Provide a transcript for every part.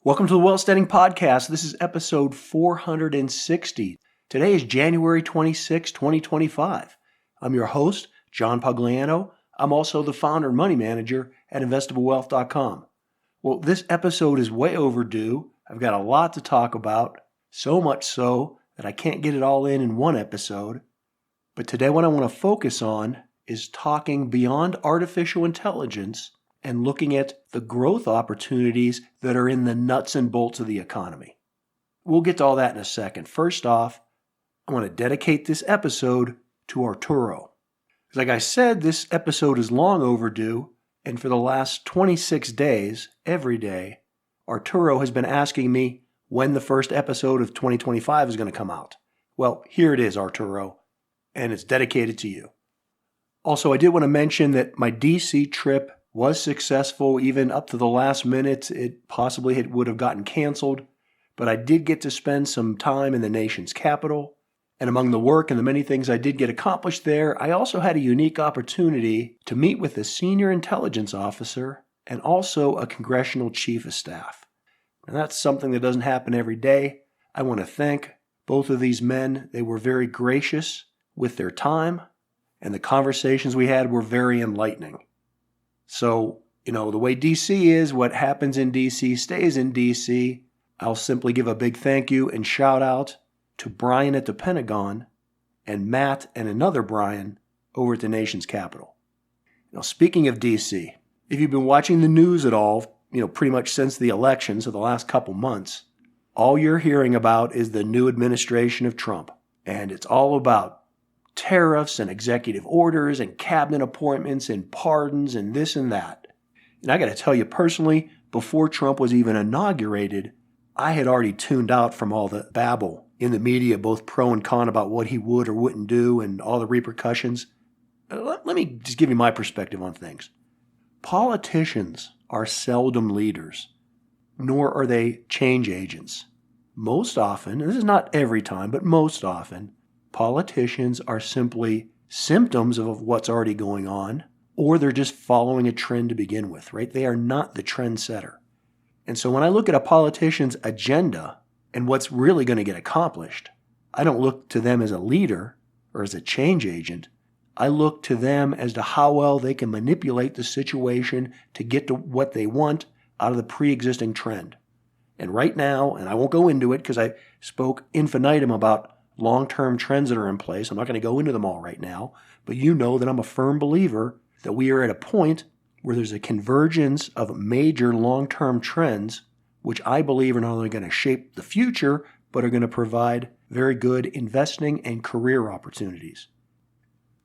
Welcome to the Wealth Standing Podcast. This is episode 460. Today is January 26, 2025. I'm your host, John Pagliano. I'm also the founder and money manager at investablewealth.com. Well, this episode is way overdue. I've got a lot to talk about, so much so that I can't get it all in one episode. But today what I want to focus on is talking beyond artificial intelligence and looking at the growth opportunities that are in the nuts and bolts of the economy. We'll get to all that in a second. First off, I want to dedicate this episode to Arturo. Like I said, this episode is long overdue, and for the last 26 days, every day, Arturo has been asking me when the first episode of 2025 is going to come out. Well, here it is, Arturo, and it's dedicated to you. Also, I did want to mention that my DC trip was successful even up to the last minute. It possibly would have gotten canceled, but I did get to spend some time in the nation's capital. And among the work and the many things I did get accomplished there, I also had a unique opportunity to meet with a senior intelligence officer and also a congressional chief of staff. And that's something that doesn't happen every day. I want to thank both of these men. They were very gracious with their time, and the conversations we had were very enlightening. So, the way DC is, what happens in DC stays in DC. I'll simply give a big thank you and shout out to Brian at the Pentagon and Matt and another Brian over at the nation's capital. Now, speaking of DC, if you've been watching the news at all, pretty much since the elections of the last couple months, all you're hearing about is the new administration of Trump. And it's all about tariffs and executive orders and cabinet appointments and pardons and this and that. And I got to tell you personally, before Trump was even inaugurated, I had already tuned out from all the babble in the media, both pro and con, about what he would or wouldn't do and all the repercussions. Let me just give you my perspective on things. Politicians are seldom leaders, nor are they change agents. Most often, and this is not every time, but most often, politicians are simply symptoms of what's already going on, or they're just following a trend to begin with, right? They are not the trendsetter. And so when I look at a politician's agenda and what's really going to get accomplished, I don't look to them as a leader or as a change agent. I look to them as to how well they can manipulate the situation to get to what they want out of the pre-existing trend. And right now, and I won't go into it because I spoke infinitum about long-term trends that are in place. I'm not going to go into them all right now, but you know that I'm a firm believer that we are at a point where there's a convergence of major long-term trends, which I believe are not only going to shape the future, but are going to provide very good investing and career opportunities.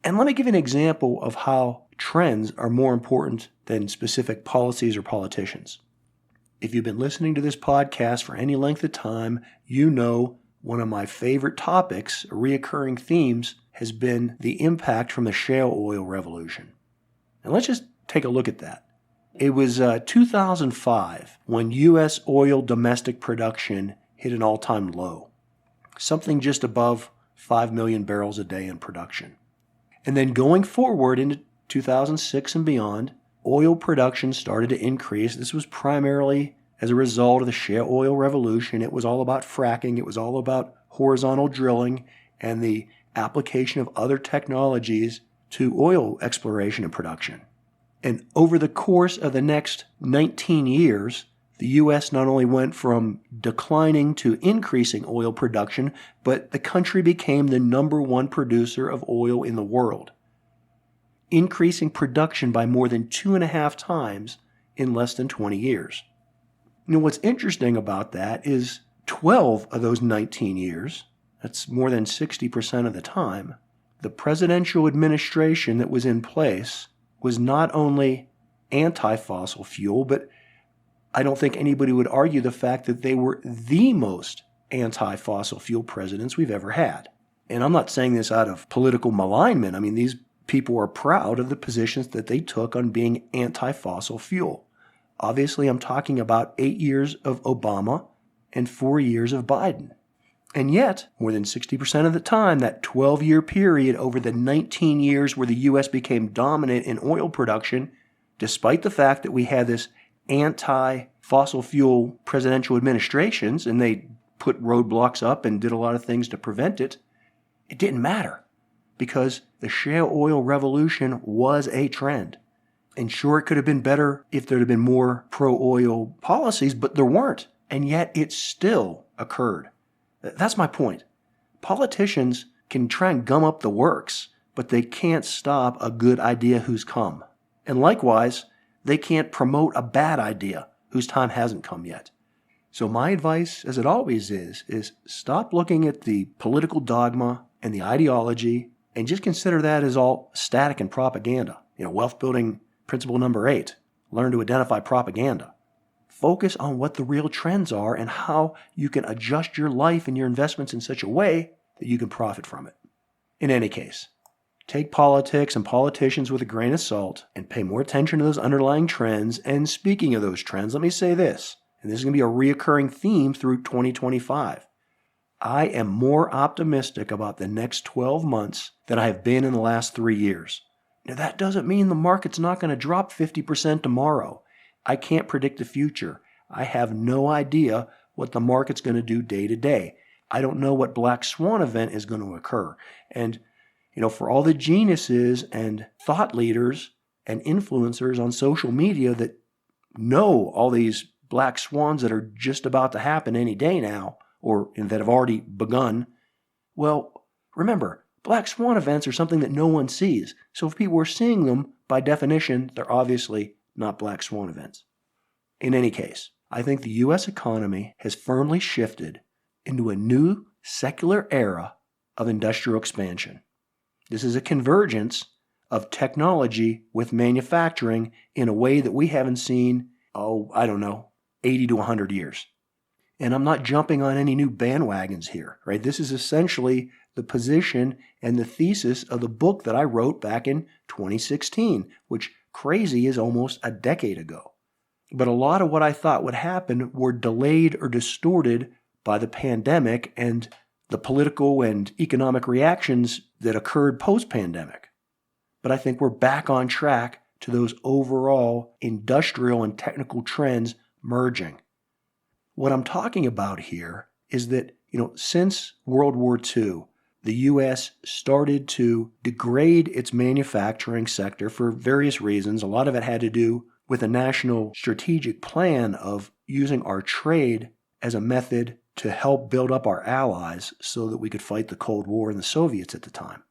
And let me give you an example of how trends are more important than specific policies or politicians. If you've been listening to this podcast for any length of time, you know one of my favorite topics, reoccurring themes, has been the impact from the shale oil revolution. And let's just take a look at that. It was 2005 when U.S. oil domestic production hit an all-time low, something just above 5 million barrels a day in production. And then going forward into 2006 and beyond, oil production started to increase. This was primarily as a result of the shale oil revolution. It was all about fracking. It was all about horizontal drilling and the application of other technologies to oil exploration and production. And over the course of the next 19 years, the U.S. not only went from declining to increasing oil production, but the country became the number one producer of oil in the world, increasing production by more than 2.5 times in less than 20 years. What's interesting about that is 12 of those 19 years, that's more than 60% of the time, the presidential administration that was in place was not only anti-fossil fuel, but I don't think anybody would argue the fact that they were the most anti-fossil fuel presidents we've ever had. And I'm not saying this out of political malignment. I mean, these people are proud of the positions that they took on being anti-fossil fuel. Obviously, I'm talking about 8 years of Obama and 4 years of Biden. And yet, more than 60% of the time, that 12-year period over the 19 years where the U.S. became dominant in oil production, despite the fact that we had this anti fossil fuel presidential administrations and they put roadblocks up and did a lot of things to prevent it, it didn't matter because the shale oil revolution was a trend. And sure, it could have been better if there had been more pro-oil policies, but there weren't. And yet it still occurred. That's my point. Politicians can try and gum up the works, but they can't stop a good idea who's come. And likewise, they can't promote a bad idea whose time hasn't come yet. So my advice, as it always is stop looking at the political dogma and the ideology and just consider that as all static and propaganda. Wealth building principle number 8, learn to identify propaganda. Focus on what the real trends are and how you can adjust your life and your investments in such a way that you can profit from it. In any case, take politics and politicians with a grain of salt and pay more attention to those underlying trends. And speaking of those trends, let me say this, and this is going to be a reoccurring theme through 2025. I am more optimistic about the next 12 months than I have been in the last 3 years. Now, that doesn't mean the market's not going to drop 50% tomorrow. I can't predict the future. I have no idea what the market's going to do day to day. I don't know what black swan event is going to occur. And, for all the geniuses and thought leaders and influencers on social media that know all these black swans that are just about to happen any day now, or that have already begun, well, remember, black swan events are something that no one sees. So if people are seeing them, by definition, they're obviously not black swan events. In any case, I think the U.S. economy has firmly shifted into a new secular era of industrial expansion. This is a convergence of technology with manufacturing in a way that we haven't seen, 80 to 100 years. And I'm not jumping on any new bandwagons here, right? This is essentially the position and the thesis of the book that I wrote back in 2016, which crazy is almost a decade ago. But a lot of what I thought would happen were delayed or distorted by the pandemic and the political and economic reactions that occurred post-pandemic. But I think we're back on track to those overall industrial and technical trends merging. What I'm talking about here is that, since World War II, the U.S. started to degrade its manufacturing sector for various reasons. A lot of it had to do with a national strategic plan of using our trade as a method to help build up our allies so that we could fight the Cold War and the Soviets at the time.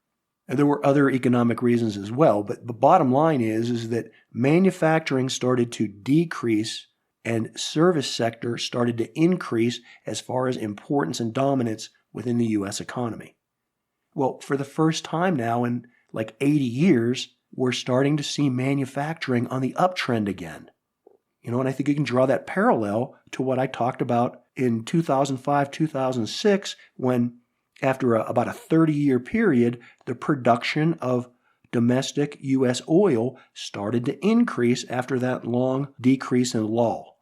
And there were other economic reasons as well, but the bottom line is that manufacturing started to decrease and service sector started to increase as far as importance and dominance within the U.S. economy. Well, for the first time now in 80 years, we're starting to see manufacturing on the uptrend again. And I think you can draw that parallel to what I talked about in 2005, 2006, when after about a 30-year period, the production of domestic U.S. oil started to increase after that long decrease and lull.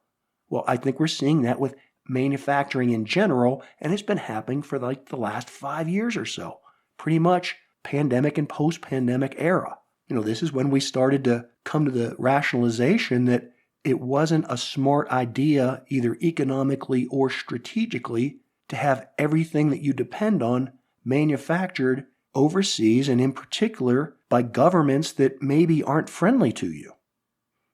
Well, I think we're seeing that with manufacturing in general, and it's been happening for the last 5 years or so. Pretty much pandemic and post-pandemic era. This is when we started to come to the rationalization that it wasn't a smart idea, either economically or strategically, to have everything that you depend on manufactured overseas and in particular by governments that maybe aren't friendly to you.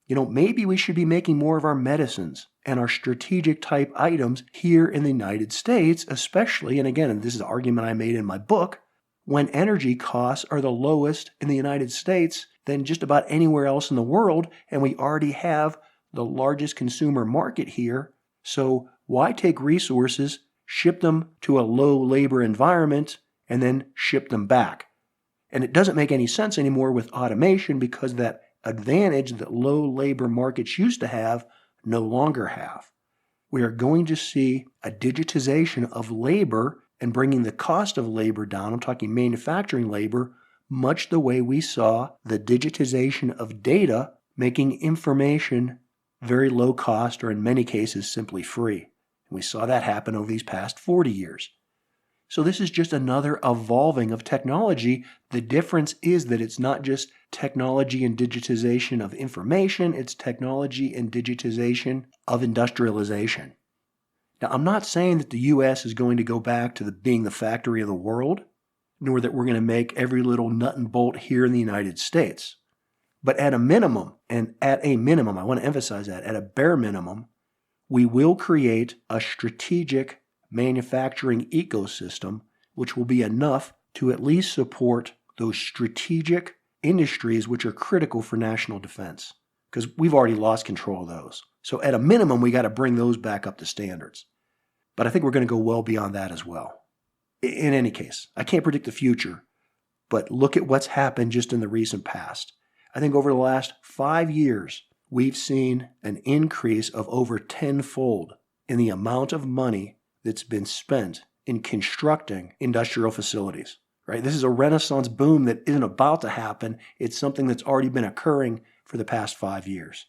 Maybe we should be making more of our medicines and our strategic type items here in the United States, especially, and again, this is an argument I made in my book, when energy costs are the lowest in the United States than just about anywhere else in the world, and we already have the largest consumer market here. So why take resources, ship them to a low labor environment, and then ship them back? And it doesn't make any sense anymore with automation because that advantage that low labor markets used to have no longer have. We are going to see a digitization of labor and bringing the cost of labor down. I'm talking manufacturing labor, much the way we saw the digitization of data making information very low cost or in many cases simply free. And we saw that happen over these past 40 years. So this is just another evolving of technology. The difference is that it's not just technology and digitization of information, it's technology and digitization of industrialization. Now, I'm not saying that the U.S. is going to go back to being the factory of the world, nor that we're going to make every little nut and bolt here in the United States. But at a minimum, I want to emphasize that, at a bare minimum, we will create a strategic manufacturing ecosystem which will be enough to at least support those strategic industries which are critical for national defense, because we've already lost control of those. So at a minimum, we got to bring those back up to standards. But I think we're going to go well beyond that as well. In any case, I can't predict the future, but look at what's happened just in the recent past. I think over the last 5 years, we've seen an increase of over tenfold in the amount of money that's been spent in constructing industrial facilities, right? This is a renaissance boom that isn't about to happen. It's something that's already been occurring for the past 5 years.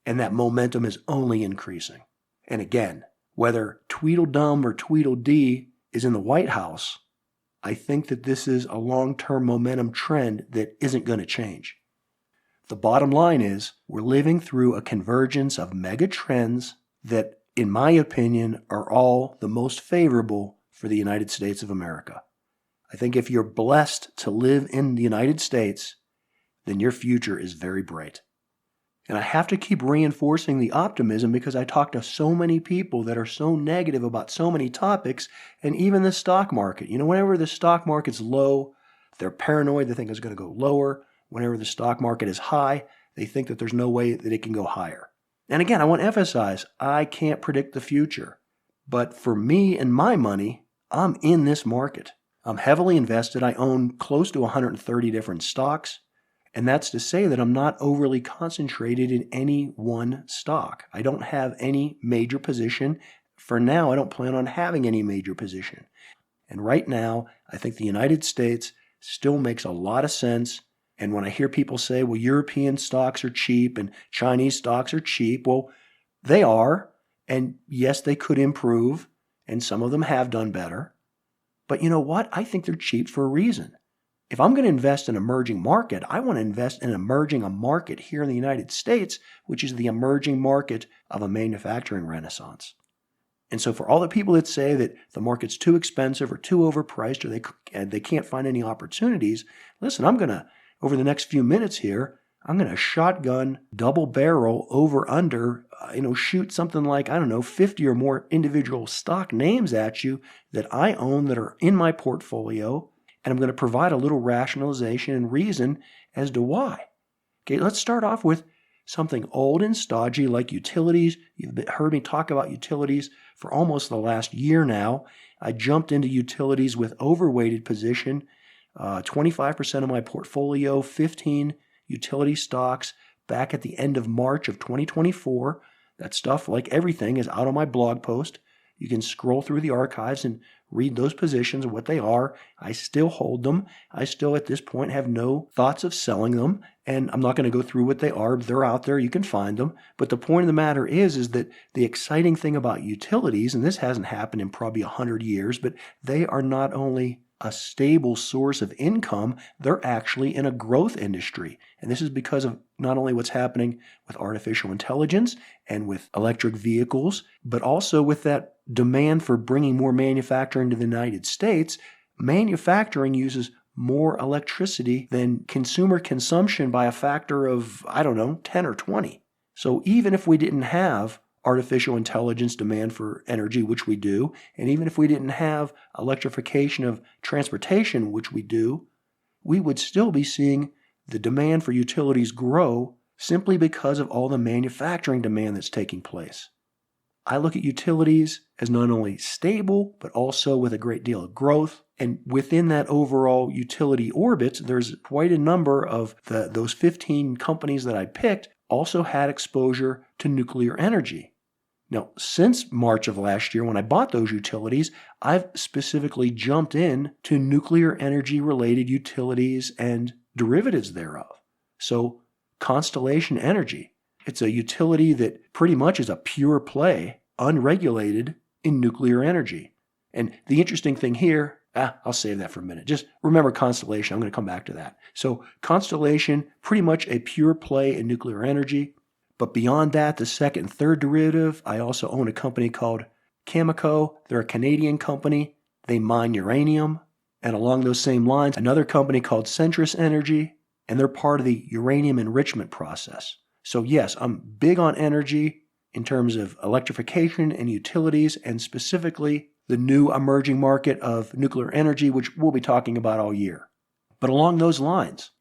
And that momentum is only increasing. And again, whether Tweedledum or Tweedledee is in the White House, I think that this is a long-term momentum trend that isn't going to change. The bottom line is we're living through a convergence of mega trends that, in my opinion, are all the most favorable for the United States of America. I think if you're blessed to live in the United States, then your future is very bright. And I have to keep reinforcing the optimism because I talk to so many people that are so negative about so many topics, and even the stock market. Whenever the stock market's low, they're paranoid. They think it's going to go lower. Whenever the stock market is high, they think that there's no way that it can go higher. And again, I want to emphasize, I can't predict the future. But for me and my money, I'm in this market. I'm heavily invested. I own close to 130 different stocks. And that's to say that I'm not overly concentrated in any one stock. I don't have any major position. For now, I don't plan on having any major position. And right now, I think the United States still makes a lot of sense. And when I hear people say, well, European stocks are cheap and Chinese stocks are cheap, well, they are. And yes, they could improve. And some of them have done better. But you know what? I think they're cheap for a reason. If I'm going to invest in an emerging market, I want to invest in a market here in the United States, which is the emerging market of a manufacturing renaissance. And so for all the people that say that the market's too expensive or too overpriced or they can't find any opportunities, listen, over the next few minutes here, I'm going to shotgun, double barrel, over, under, shoot something like, 50 or more individual stock names at you that I own that are in my portfolio. And I'm going to provide a little rationalization and reason as to why. Okay, let's start off with something old and stodgy like utilities. You've heard me talk about utilities for almost the last year now. I jumped into utilities with overweighted position, 25% of my portfolio, 15 utility stocks back at the end of March of 2024. That stuff, like everything, is out on my blog post. You can scroll through the archives and read those positions and what they are. I still hold them. I still, at this point, have no thoughts of selling them. And I'm not going to go through what they are. They're out there. You can find them. But the point of the matter is that the exciting thing about utilities, and this hasn't happened in probably 100 years, but they are not only a stable source of income, they're actually in a growth industry. And this is because of not only what's happening with artificial intelligence and with electric vehicles, but also with that demand for bringing more manufacturing to the United States. Manufacturing uses more electricity than consumer consumption by a factor of, 10 or 20. So even if we didn't have artificial intelligence demand for energy, which we do, and even if we didn't have electrification of transportation, which we do, we would still be seeing the demand for utilities grow simply because of all the manufacturing demand that's taking place. I look at utilities as not only stable, but also with a great deal of growth. And within that overall utility orbit, there's quite a number of those 15 companies that I picked also had exposure to nuclear energy. Now, since March of last year, when I bought those utilities, I've specifically jumped in to nuclear energy-related utilities and derivatives thereof. So, Constellation Energy, it's a utility that pretty much is a pure play, unregulated in nuclear energy. And the interesting thing here, I'll save that for a minute. Just remember Constellation. I'm going to come back to that. So Constellation, pretty much a pure play in nuclear energy. But beyond that, the second and third derivative, I also own a company called Cameco. They're a Canadian company. They mine uranium. And along those same lines, another company called Centrus Energy, and they're part of the uranium enrichment process. So yes, I'm big on energy in terms of electrification and utilities, and specifically the new emerging market of nuclear energy, which we'll be talking about all year. But along those lines,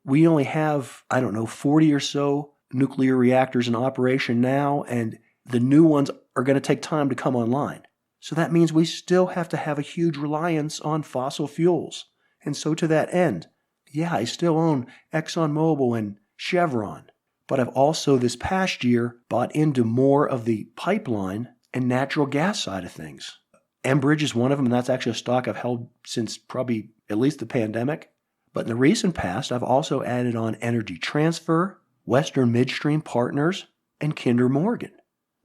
we only have, 40 or so nuclear reactors in operation now, and the new ones are going to take time to come online. So that means we still have to have a huge reliance on fossil fuels. And so to that end, I still own ExxonMobil and Chevron, but I've also this past year bought into more of the pipeline and natural gas side of things. Enbridge is one of them, and that's actually a stock I've held since probably at least the pandemic. But in the recent past, I've also added on Energy Transfer, Western Midstream Partners, and Kinder Morgan,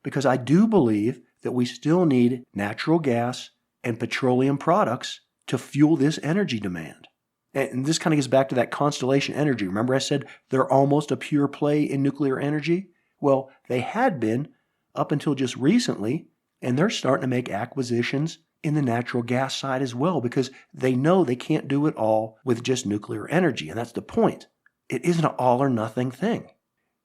because I do believe that we still need natural gas and petroleum products to fuel this energy demand. And this kind of gets back to that Constellation Energy. Remember I said they're almost a pure play in nuclear energy? Well, they had been up until just recently, and they're starting to make acquisitions in the natural gas side as well, because they know they can't do it all with just nuclear energy. And that's the point. It isn't an all or nothing thing.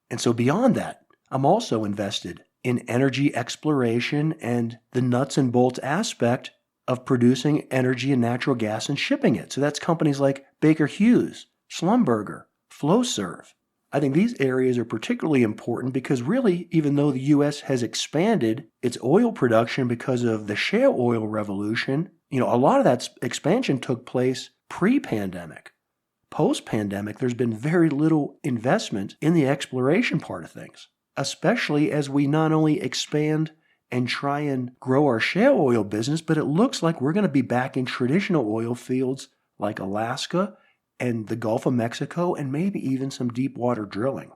And so beyond that, I'm also invested in energy exploration and the nuts and bolts aspect of producing energy and natural gas and shipping it. So that's companies like Baker Hughes, Schlumberger, Flowserve. I think these areas are particularly important because really, even though the U.S. has expanded its oil production because of the shale oil revolution, a lot of that expansion took place pre-pandemic. Post-pandemic, there's been very little investment in the exploration part of things, especially as we not only expand and try and grow our shale oil business, but it looks like we're going to be back in traditional oil fields like Alaska and the Gulf of Mexico, and maybe even some deep water drilling.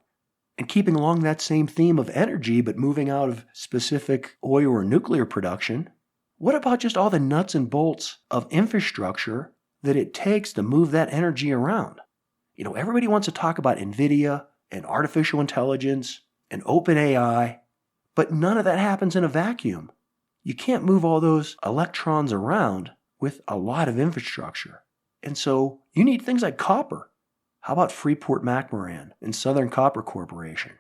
And keeping along that same theme of energy, but moving out of specific oil or nuclear production, what about just all the nuts and bolts of infrastructure that it takes to move that energy around? Everybody wants to talk about NVIDIA and artificial intelligence and open AI, but none of that happens in a vacuum. You can't move all those electrons around with a lot of infrastructure. And so you need things like copper. How about Freeport-McMoRan and Southern Copper Corporation?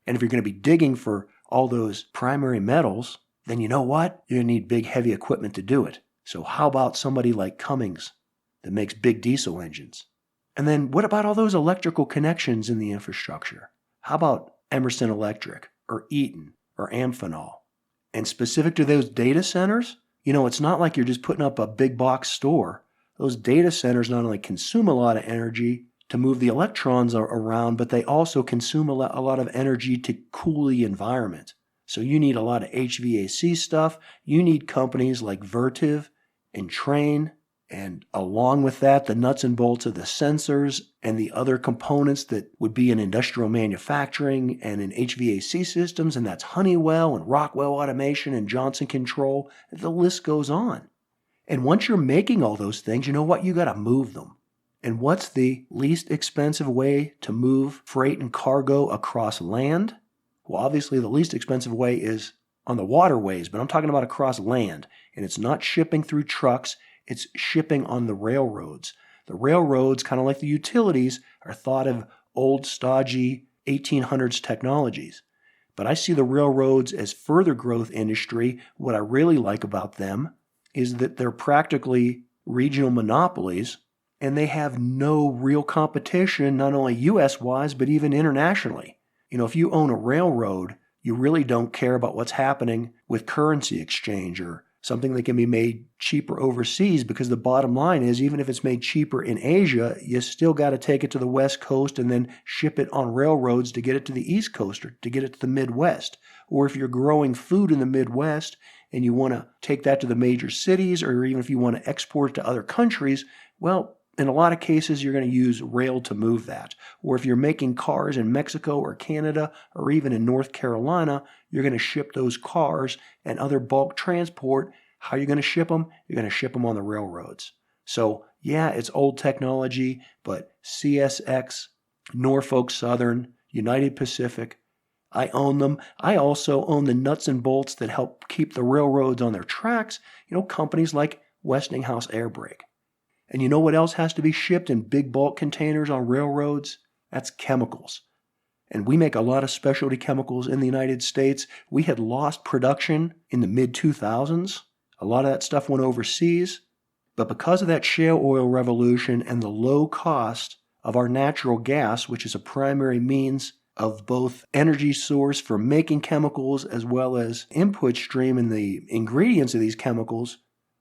And if you're going to be digging for all those primary metals, then you know what? You're going to need big, heavy equipment to do it. So how about somebody like Cummins that makes big diesel engines? And then what about all those electrical connections in the infrastructure? How about Emerson Electric or Eaton or Amphenol? And specific to those data centers, it's not like you're just putting up a big box store. Those data centers not only consume a lot of energy to move the electrons around, but they also consume a lot of energy to cool the environment. So you need a lot of HVAC stuff. You need companies like Vertiv and Trane, and along with that, the nuts and bolts of the sensors and the other components that would be in industrial manufacturing and in HVAC systems, and that's Honeywell and Rockwell Automation and Johnson Control. The list goes on. And once you're making all those things, you know what? You got to move them. And what's the least expensive way to move freight and cargo across land? Well, obviously the least expensive way is on the waterways, but I'm talking about across land. And it's not shipping through trucks, it's shipping on the railroads. The railroads, kind of like the utilities, are thought of old, stodgy 1800s technologies. But I see the railroads as further growth industry. What I really like about them is that they're practically regional monopolies, and they have no real competition, not only U.S.-wise, but even internationally. If you own a railroad, you really don't care about what's happening with currency exchange or something that can be made cheaper overseas, because the bottom line is, even if it's made cheaper in Asia, you still got to take it to the West Coast and then ship it on railroads to get it to the East Coast or to get it to the Midwest. Or if you're growing food in the Midwest and you want to take that to the major cities, or even if you want to export it to other countries, well, in a lot of cases, you're going to use rail to move that. Or if you're making cars in Mexico or Canada or even in North Carolina, you're going to ship those cars and other bulk transport How are you going to ship them? You're going to ship them on the railroads. So yeah, it's old technology, but CSX, Norfolk Southern, United Pacific, I own them. I also own the nuts and bolts that help keep the railroads on their tracks, companies like Westinghouse Air Brake. And you know what else has to be shipped in big bulk containers on railroads? That's chemicals. And we make a lot of specialty chemicals in the United States. We had lost production in the mid-2000s. A lot of that stuff went overseas. But because of that shale oil revolution and the low cost of our natural gas, which is a primary means of both energy source for making chemicals as well as input stream in the ingredients of these chemicals,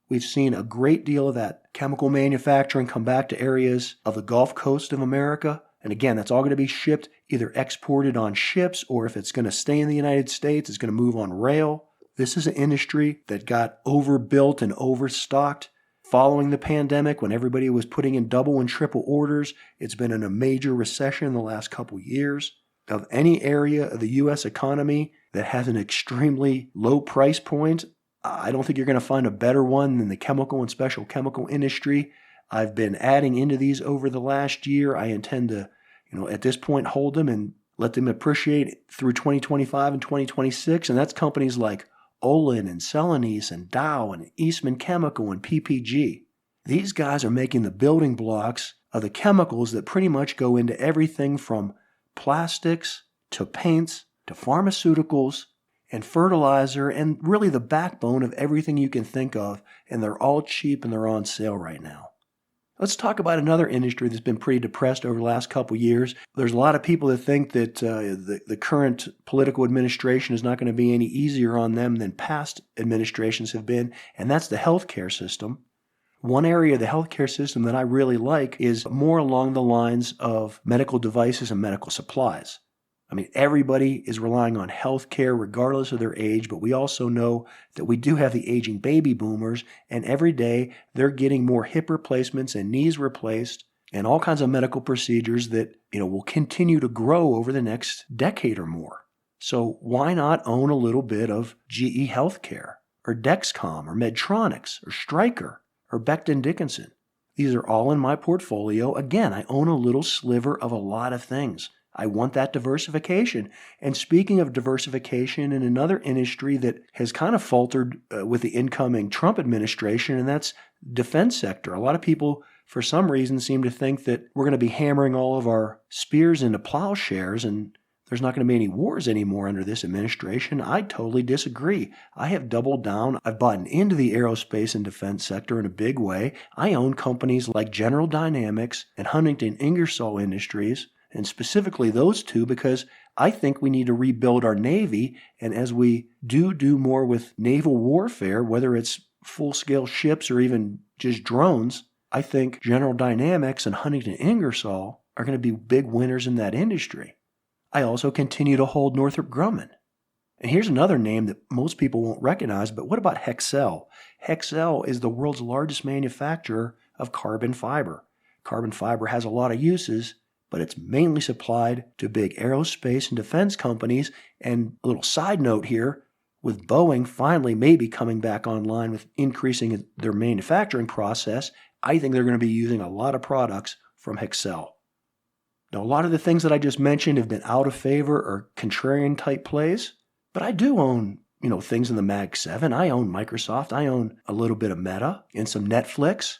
we've seen a great deal of that chemical manufacturing come back to areas of the Gulf Coast of America. And again, that's all going to be shipped, either exported on ships, or if it's going to stay in the United States, it's going to move on rail. This is an industry that got overbuilt and overstocked following the pandemic when everybody was putting in double and triple orders. It's been in a major recession in the last couple years. Of any area of the U.S. economy that has an extremely low price point, I don't think you're going to find a better one than the chemical and special chemical industry. I've been adding into these over the last year. I intend to, at this point, hold them and let them appreciate through 2025 and 2026. And that's companies like Olin and Celanese and Dow and Eastman Chemical and PPG. These guys are making the building blocks of the chemicals that pretty much go into everything from plastics to paints to pharmaceuticals and fertilizer, and really the backbone of everything you can think of. And they're all cheap and they're on sale right now. Let's talk about another industry that's been pretty depressed over the last couple of years. There's a lot of people that think that the current political administration is not going to be any easier on them than past administrations have been, and that's the healthcare system. One area of the healthcare system that I really like is more along the lines of medical devices and medical supplies. I mean, everybody is relying on healthcare regardless of their age, but we also know that we do have the aging baby boomers, and every day they're getting more hip replacements and knees replaced and all kinds of medical procedures that, will continue to grow over the next decade or more. So why not own a little bit of GE Healthcare or Dexcom or Medtronics or Stryker or Becton Dickinson? These are all in my portfolio. Again, I own a little sliver of a lot of things. I want that diversification. And speaking of diversification in another industry that has kind of faltered with the incoming Trump administration, and that's defense sector. A lot of people, for some reason, seem to think that we're going to be hammering all of our spears into plowshares and there's not going to be any wars anymore under this administration. I totally disagree. I have doubled down. I've bought into the aerospace and defense sector in a big way. I own companies like General Dynamics and Huntington Ingersoll Industries, and specifically those two because I think we need to rebuild our Navy. And as we do more with naval warfare, whether it's full-scale ships or even just drones, I think General Dynamics and Huntington Ingersoll are going to be big winners in that industry. I also continue to hold Northrop Grumman. And here's another name that most people won't recognize, but what about Hexcel? Hexcel is the world's largest manufacturer of carbon fiber. Carbon fiber has a lot of uses, but it's mainly supplied to big aerospace and defense companies. And a little side note here, with Boeing finally maybe coming back online with increasing their manufacturing process, I think they're going to be using a lot of products from Hexcel. Now, a lot of the things that I just mentioned have been out of favor or contrarian type plays, but I do own, things in the Mag 7. I own Microsoft. I own a little bit of Meta and some Netflix.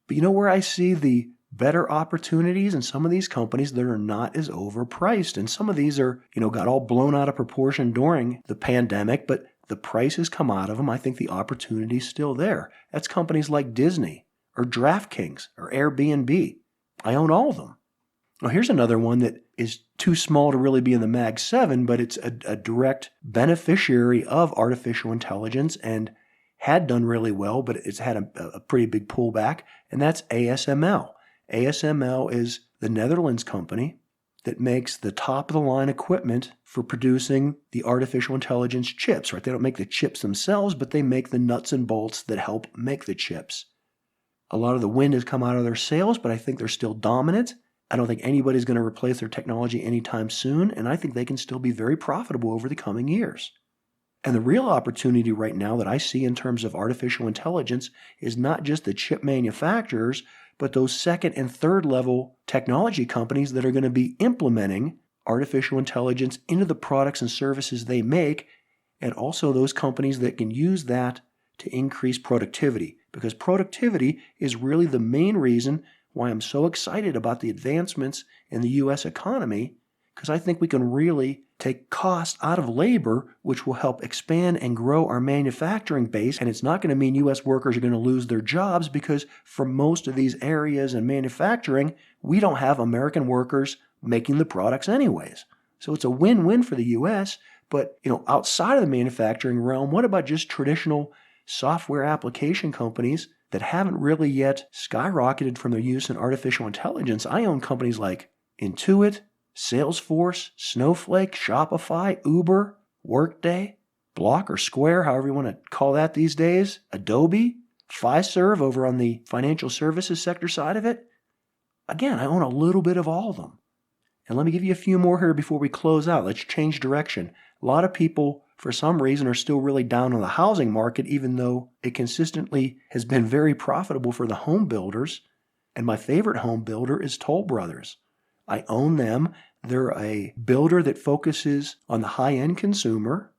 But you know where I see the better opportunities in some of these companies that are not as overpriced. And some of these are, got all blown out of proportion during the pandemic, but the prices come out of them. I think the opportunity's still there. That's companies like Disney or DraftKings or Airbnb. I own all of them. Well, here's another one that is too small to really be in the Mag 7, but it's a direct beneficiary of artificial intelligence and had done really well, but it's had a pretty big pullback, and that's ASML. ASML is the Netherlands company that makes the top-of-the-line equipment for producing the artificial intelligence chips, right? They don't make the chips themselves, but they make the nuts and bolts that help make the chips. A lot of the wind has come out of their sails, but I think they're still dominant. I don't think anybody's going to replace their technology anytime soon, and I think they can still be very profitable over the coming years. And the real opportunity right now that I see in terms of artificial intelligence is not just the chip manufacturers, but those second and third level technology companies that are going to be implementing artificial intelligence into the products and services they make, and also those companies that can use that to increase productivity. Because productivity is really the main reason why I'm so excited about the advancements in the U.S. economy, because I think we can really take cost out of labor, which will help expand and grow our manufacturing base. And it's not going to mean U.S. workers are going to lose their jobs, because for most of these areas in manufacturing, we don't have American workers making the products anyways. So it's a win-win for the U.S., but outside of the manufacturing realm, what about just traditional software application companies that haven't really yet skyrocketed from their use in artificial intelligence? I own companies like Intuit, Salesforce, Snowflake, Shopify, Uber, Workday, Block or Square, however you want to call that these days, Adobe, Fiserv over on the financial services sector side of it. Again, I own a little bit of all of them. And let me give you a few more here before we close out. Let's change direction. A lot of people, for some reason, are still really down on the housing market, even though it consistently has been very profitable for the home builders. And my favorite home builder is Toll Brothers. I own them. They're a builder that focuses on the high-end consumer.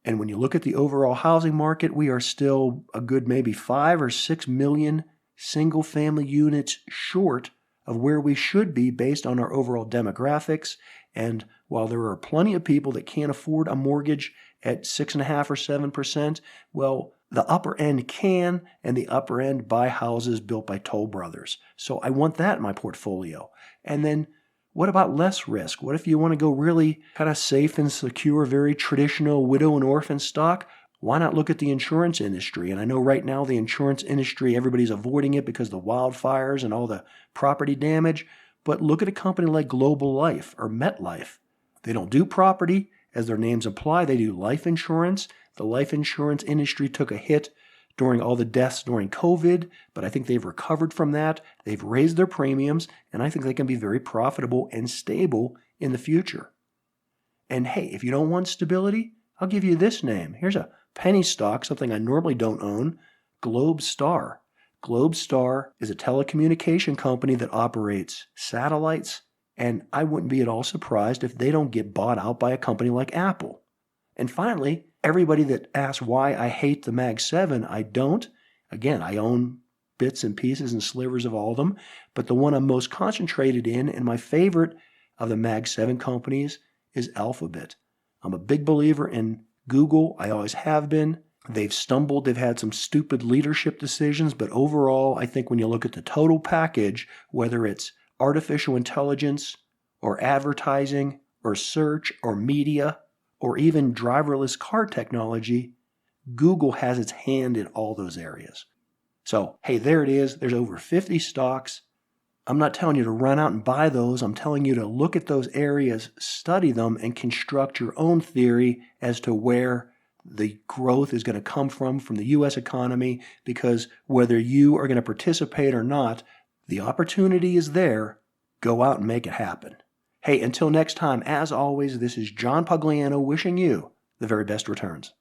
And when you look at the overall housing market, we are still a good maybe 5 or 6 million single-family units short of where we should be based on our overall demographics. And while there are plenty of people that can't afford a mortgage at 6.5% or 7%, well, the upper end can, and the upper end buy houses built by Toll Brothers. So I want that in my portfolio. And then what about less risk? What if you want to go really kind of safe and secure, very traditional widow and orphan stock? Why not look at the insurance industry? And I know right now the insurance industry, everybody's avoiding it because of the wildfires and all the property damage. But look at a company like Global Life or MetLife. They don't do property, as their names imply. They do life insurance. The life insurance industry took a hit during all the deaths during COVID, but I think they've recovered from that. They've raised their premiums, and I think they can be very profitable and stable in the future. And hey, if you don't want stability, I'll give you this name. Here's a penny stock, something I normally don't own, Globestar. Globestar is a telecommunication company that operates satellites, and I wouldn't be at all surprised if they don't get bought out by a company like Apple. And finally, everybody that asks why I hate the Mag 7, I don't. Again, I own bits and pieces and slivers of all of them, but the one I'm most concentrated in, and my favorite of the Mag 7 companies, is Alphabet. I'm a big believer in Google. I always have been. They've stumbled. They've had some stupid leadership decisions, but overall, I think when you look at the total package, whether it's artificial intelligence or advertising or search or media or even driverless car technology, Google has its hand in all those areas. So, hey, there it is. There's over 50 stocks. I'm not telling you to run out and buy those. I'm telling you to look at those areas, study them, and construct your own theory as to where the growth is going to come from the U.S. economy, because whether you are going to participate or not, the opportunity is there. Go out and make it happen. Hey, until next time, as always, this is John Pagliano wishing you the very best returns.